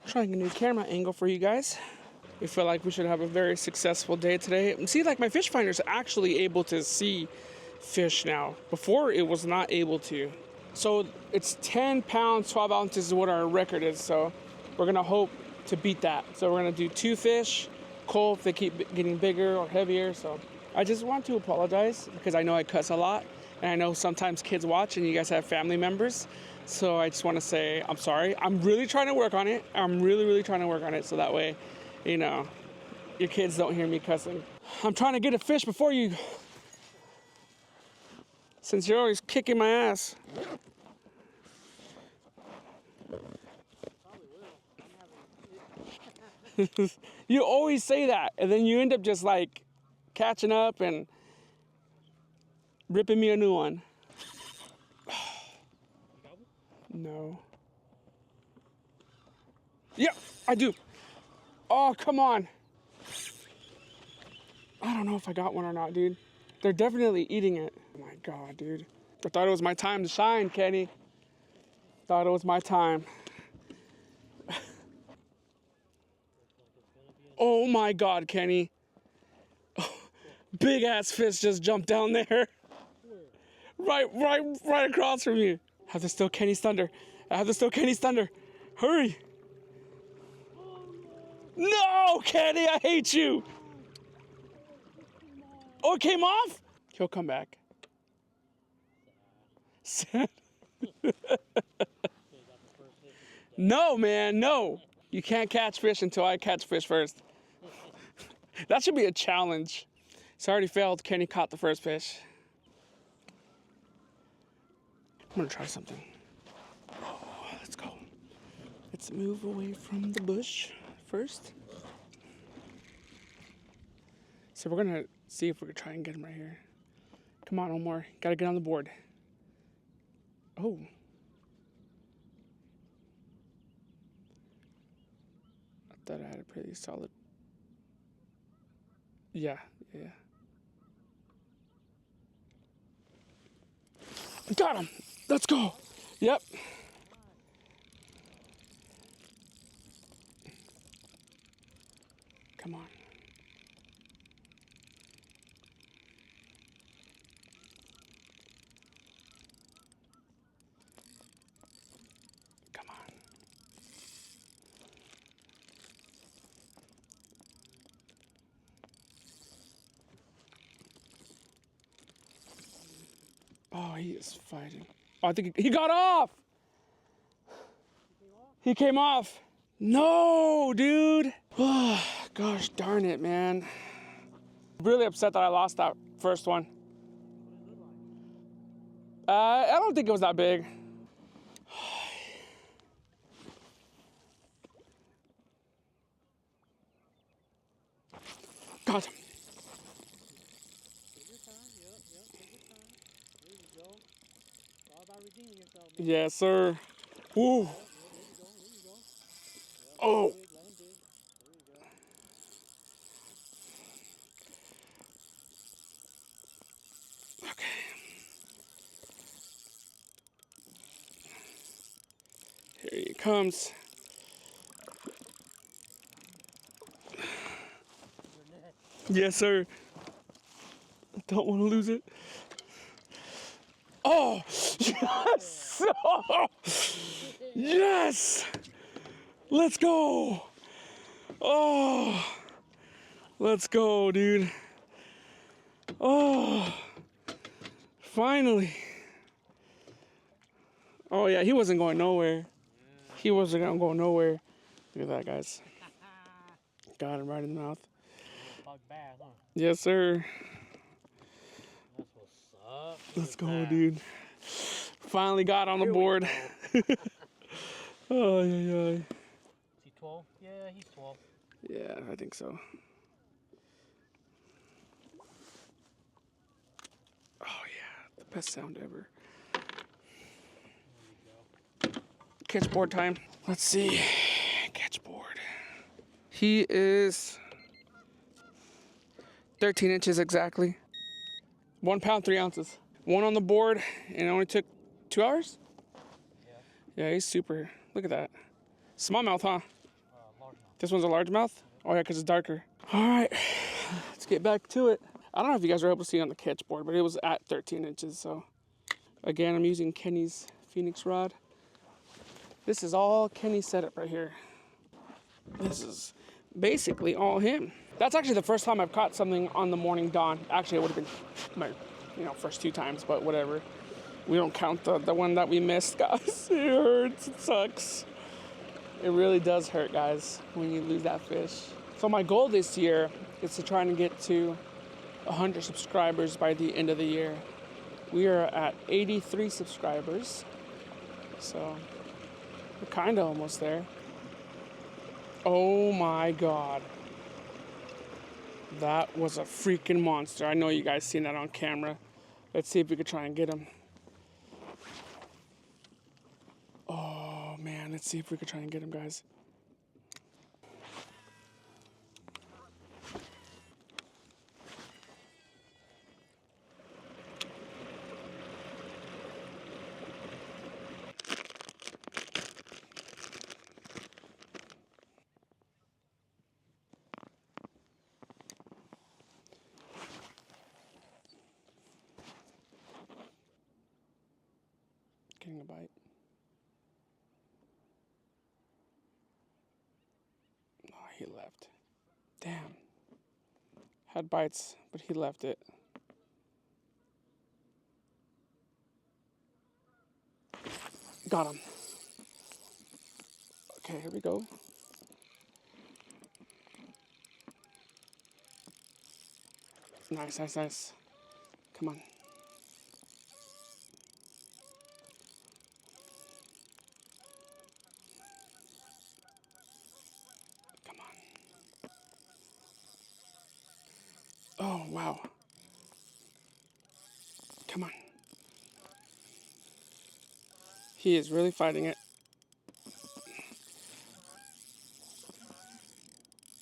Trying a new camera angle for you guys. We feel like we should have a very successful day today. And see, like my fish finder is actually able to see fish now. Before it was not able to. So it's 10 pounds, 12 ounces is what our record is. So we're gonna hope to beat that. So we're gonna do 2 fish, coal if they keep getting bigger or heavier. So I just want to apologize because I know I cuss a lot. And I know sometimes kids watch and you guys have family members. So I just want to say I'm sorry. I'm really trying to work on it. I'm really trying to work on it so that way, you know, your kids don't hear me cussing. I'm trying to get a fish before you, since you're always kicking my ass. You always say that, and then you end up just like catching up and ripping me a new one. No. Yep, I do. Oh, come on. I don't know if I got one or not, dude. They're definitely eating it. Oh my God, dude. I thought it was my time to shine, Kenny. Thought it was my time. Oh my God, Kenny. Oh, big ass fish just jumped down there. Right across from you. I have to steal Kenny's thunder. I have to steal Kenny's thunder. Hurry. No, Kenny, I hate you. Oh, it came off? He'll come back. Sad. No, man, no. You can't catch fish until I catch fish first. That should be a challenge. It's already failed. Kenny caught the first fish. I'm gonna try something. Oh, let's go. Let's move away from the bush first. So we're gonna see if we can try and get him right here. Come on, Omar. Gotta get on the board. Oh. I thought I had a pretty solid. Yeah. Got him. Let's go. Yep. Come on. Come on. Oh, he is fighting. Oh, I think he got off. He came off. No, dude. Oh, gosh darn it, man. Really upset that I lost that first one. I don't think it was that big. God. Take your time. Yep. Take your time. There you go. It's all about redeeming yourself, man. Yes, sir. Woo. There you go. Yep, Oh. let him dig. There you go. Okay. Here he comes. Yes, sir. I don't want to lose it. Oh, yes! Oh, yes! Let's go! Oh, let's go, dude. Oh, finally. Oh, yeah, he wasn't going nowhere. He wasn't going to go nowhere. Look at that, guys. Got him right in the mouth. Bug bass, huh? Yes, sir. That's what's up. Let's go, dude. Finally got on the board. Oh, yeah. Is he 12? Yeah, he's 12. Yeah, I think so. Oh, yeah. The best sound ever. Catch board time. Let's see. Catch board. He is 13 inches exactly. 1 pound, 3 ounces. One on the board, and it only took 2 hours? Yeah. Yeah, he's super. Look at that. Smallmouth, huh? This one's a largemouth? Oh yeah, because it's darker. All right, let's get back to it. I don't know if you guys are able to see on the catch board, but it was at 13 inches. So again, I'm using Kenny's Phoenix rod. This is all Kenny's setup right here. This is basically all him. That's actually the first time I've caught something on the morning dawn. Actually, it would have been my, first 2 times, but whatever. We don't count the one that we missed, guys. It hurts, it sucks. It really does hurt, guys, when you lose that fish. So my goal this year is to try and get to 100 subscribers by the end of the year. We are at 83 subscribers, so we're kind of almost there. Oh my God. That was a freaking monster. I know you guys seen that on camera. Let's see if we could try and get him. Oh man, let's see if we could try and get him, guys. Getting a bite. Oh, he left. Damn. Had bites, but he left it. Got him. Okay, here we go. Nice, nice, nice. Come on. Come on. Oh, wow. Come on. He is really fighting it.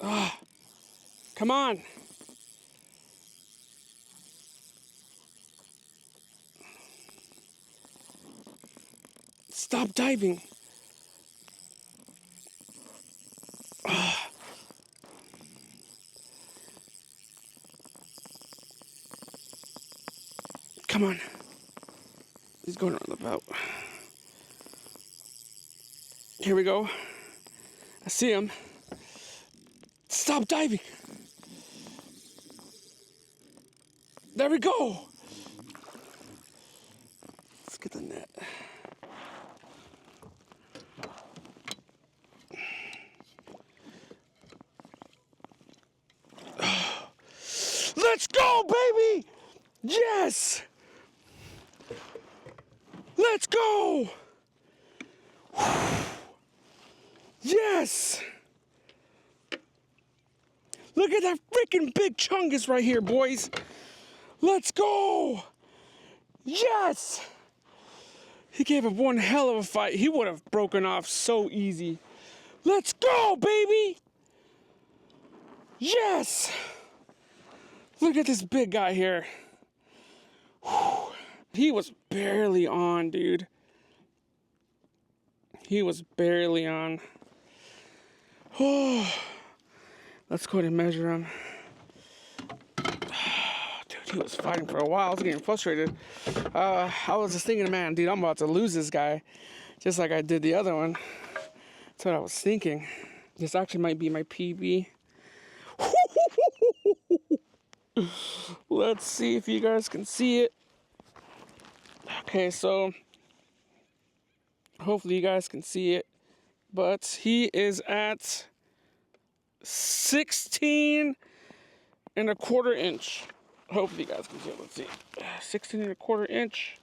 Ah, come on. Stop diving. Ah. Come on. He's going around the boat. Here we go. I see him. Stop diving. There we go. Let's get the net. Let's go, baby! Yes! Let's go! Yes! Look at that freaking big chungus right here, boys. Let's go! Yes! He gave up one hell of a fight. He would have broken off so easy. Let's go, baby! Yes! Look at this big guy here. Whew. He was barely on, dude. He was barely on. Oh, let's go ahead and measure him. Dude, he was fighting for a while. I was getting frustrated. I was just thinking, man, dude, I'm about to lose this guy. Just like I did the other one. That's what I was thinking. This actually might be my PB. Let's see if you guys can see it. Okay, so hopefully you guys can see it. But he is at 16 and a quarter inch. Hopefully you guys can see it. Let's see. 16 and a quarter inch.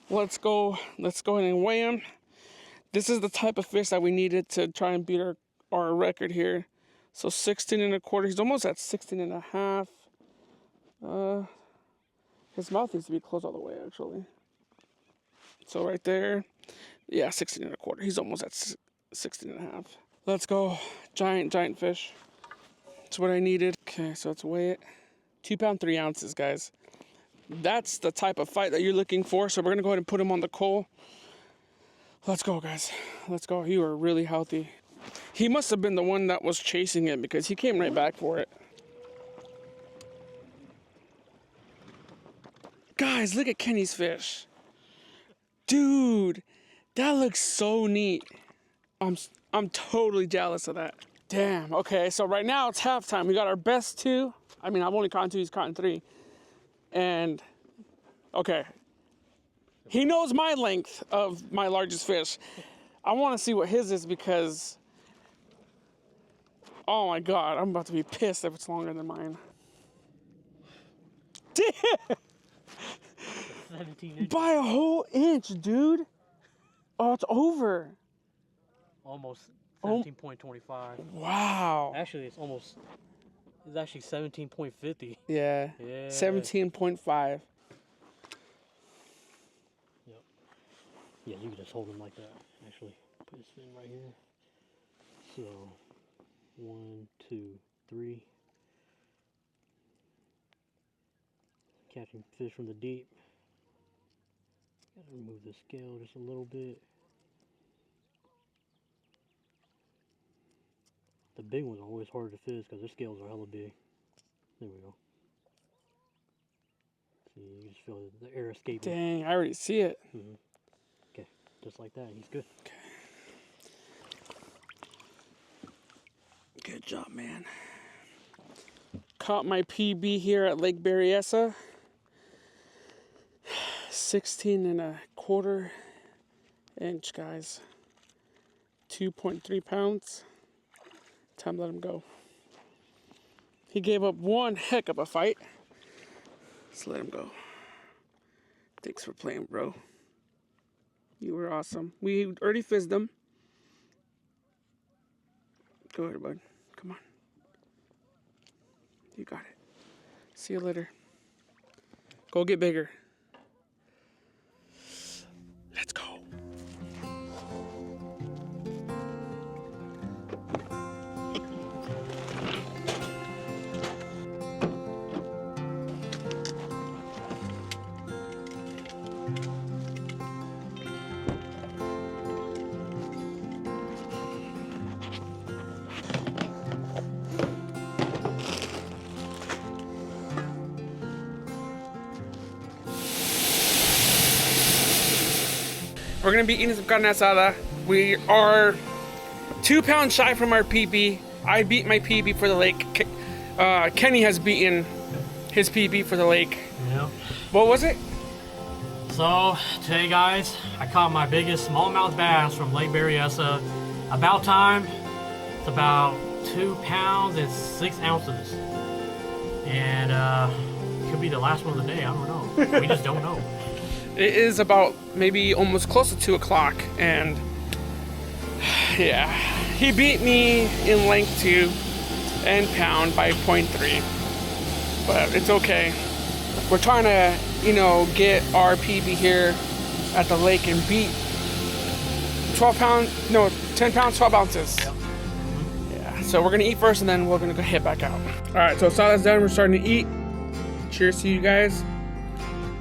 Let's go ahead and weigh him. This is the type of fish that we needed to try and beat our record here. So 16 and a quarter. He's almost at 16 and a half. His mouth needs to be closed all the way, actually. So right there, yeah, 16 and a quarter. He's almost at 16 and a half. Let's go. Giant fish. That's what I needed. Okay, so let's weigh it. 2 pounds, 3 ounces, guys. That's the type of fight that you're looking for. So we're gonna go ahead and put him on the coal. Let's go, guys. Let's go. You are really healthy. He must have been the one that was chasing it because he came right back for it. Guys, look at Kenny's fish. Dude, that looks so neat. I'm totally jealous of that. Damn, okay, so right now it's halftime. We got our best two. I mean, I've only caught two, he's caught three. And, okay. He knows my length of my largest fish. I want to see what his is because, oh my God, I'm about to be pissed if it's longer than mine. Damn! 17 inches. By a whole inch, dude. Oh, it's over. Almost 17.25. Wow. Actually, it's actually 17.50. Yeah. Yeah. 17.5. Yep. Yeah, you can just hold them like that. Actually, put this in right here. So, 1, 2, 3. Catching fish from the deep. Gotta remove the scale just a little bit. The big ones are always harder to fish because their scales are hella big. There we go. See, you can just feel the air escaping. Dang, I already see it. Mm-hmm. Okay, just like that. He's good. Okay. Good job, man. Caught my PB here at Lake Berryessa. 16.25 inch, guys. 2.3 pounds. Time to let him go. He gave up one heck of a fight. Let's let him go. Thanks for playing, bro. You were awesome. We already fizzed him. Go ahead, bud. Come on. You got it. See you later. Go get bigger. Let's go. We're gonna be eating some carne asada. We are 2 pounds shy from our PB. I beat my PB for the lake. Kenny has beaten his PB for the lake. Yeah. What was it? So, today, guys, I caught my biggest smallmouth bass from Lake Berryessa. About time. It's about 2 pounds and 6 ounces. And, could be the last one of the day. I don't know. We just don't know. It is about maybe almost close to 2 o'clock, and yeah, he beat me in length too and pound by 0.3, but it's okay. We're trying to, get our PB here at the lake and beat 10 pounds, 12 ounces. Yeah, so we're gonna eat first and then we're gonna go head back out. All right, so salad's done, we're starting to eat. Cheers to you guys.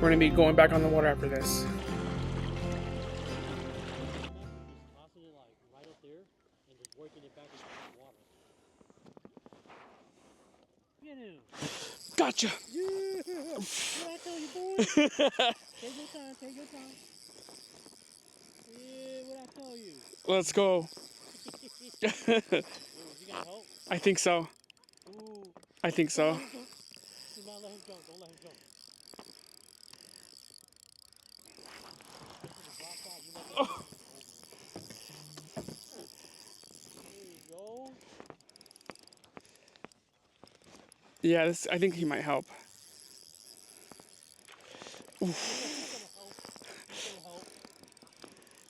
We're gonna be going back on the water after this. Gotcha. Yeah. What I tell you, boy? Take your time. Take your time. Yeah, what I tell you? Let's go. Ooh, you got help? I think so. Ooh. I think so. Do not let him jump. Don't let him jump. Oh. There you go. Yeah, I think he might help.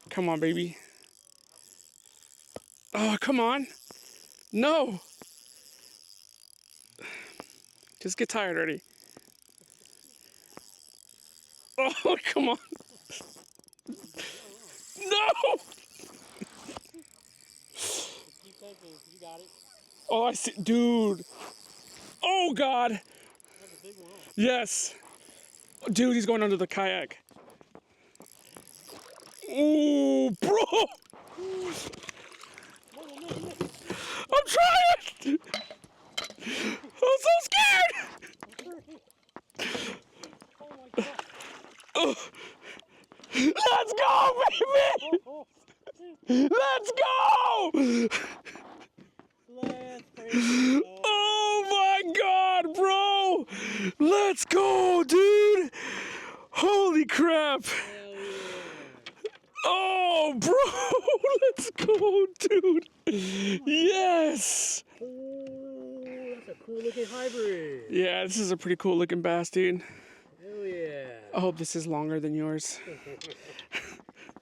Come on, baby. Oh, come on. No. Just get tired already. Oh, come on. No. Keep taking. You got it. Oh, I see. Dude. Oh, God. That's a big one. Yes. Dude, he's going under the kayak. Ooh, bro. I'm so scared! Oh my god. Oh. Let's go, baby! Let's go! Let's freaking go. Oh my god, bro! Let's go, dude! Holy crap! Hell yeah. Oh, bro! Let's go, dude! Yes! Oh, that's a cool looking hybrid. Yeah, this is a pretty cool looking bass, dude. Hell yeah. I hope this is longer than yours. I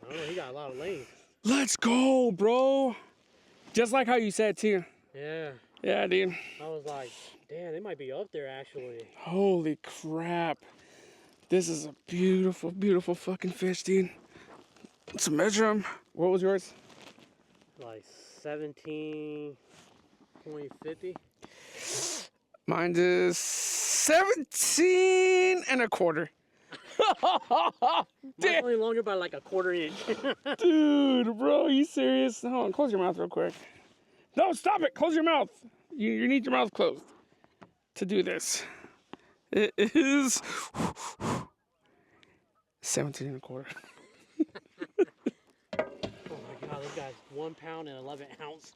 don't know, he got a lot of length. Let's go, bro! Just like how you said, too. Yeah. Yeah, dude. I was like, damn, they might be up there actually. Holy crap. This is a beautiful, beautiful fucking fish, dude. Let's measure him. What was yours? Like 17.50. Mine is 17 and a quarter. Mine's only longer by like a quarter inch. Dude, bro, are you serious? Hold on, close your mouth real quick. No, stop it. Close your mouth. You need your mouth closed to do this. It is 17 and a quarter. Oh my god, this guy's 1 pound and 11 ounce.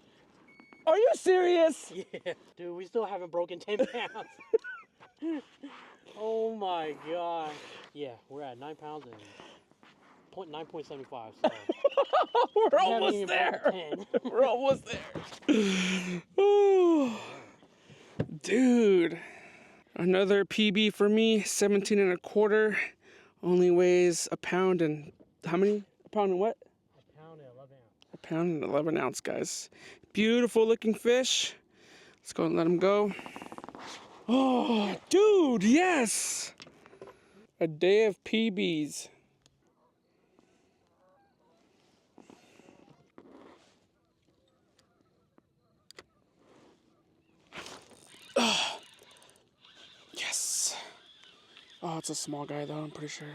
Are you serious? Yeah, dude, we still haven't broken 10 pounds. Oh my god. Yeah, we're at 9 pounds and 9.75. So We're almost there. We're almost there. Oh, dude. Another PB for me, 17 and a quarter. Only weighs a pound and how many? A pound and what? A pound and 11 ounce. A pound and 11 ounce, guys. Beautiful looking fish. Let's go and let him go. Oh, dude, yes. A day of PBs. Oh, yes. Oh, it's a small guy though, I'm pretty sure.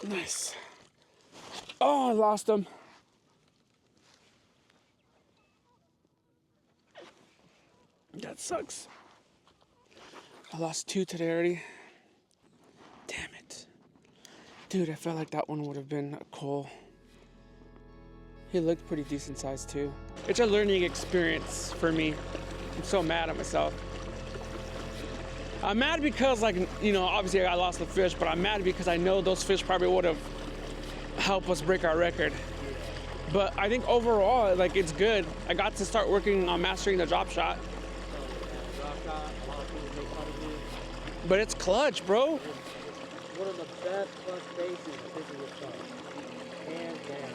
Nice. Oh, I lost him. That sucks. I lost 2 today already. Damn it. Dude, I felt like that one would have been a coal. He looked pretty decent sized too. It's a learning experience for me. I'm so mad at myself. I'm mad because, like, you know, obviously I lost the fish, but I'm mad because I know those fish probably would have helped us break our record. But I think overall, like, it's good. I got to start working on mastering the drop shot. But it's clutch, bro. It's one of the best clutch bases fishing with sharks. Hands down.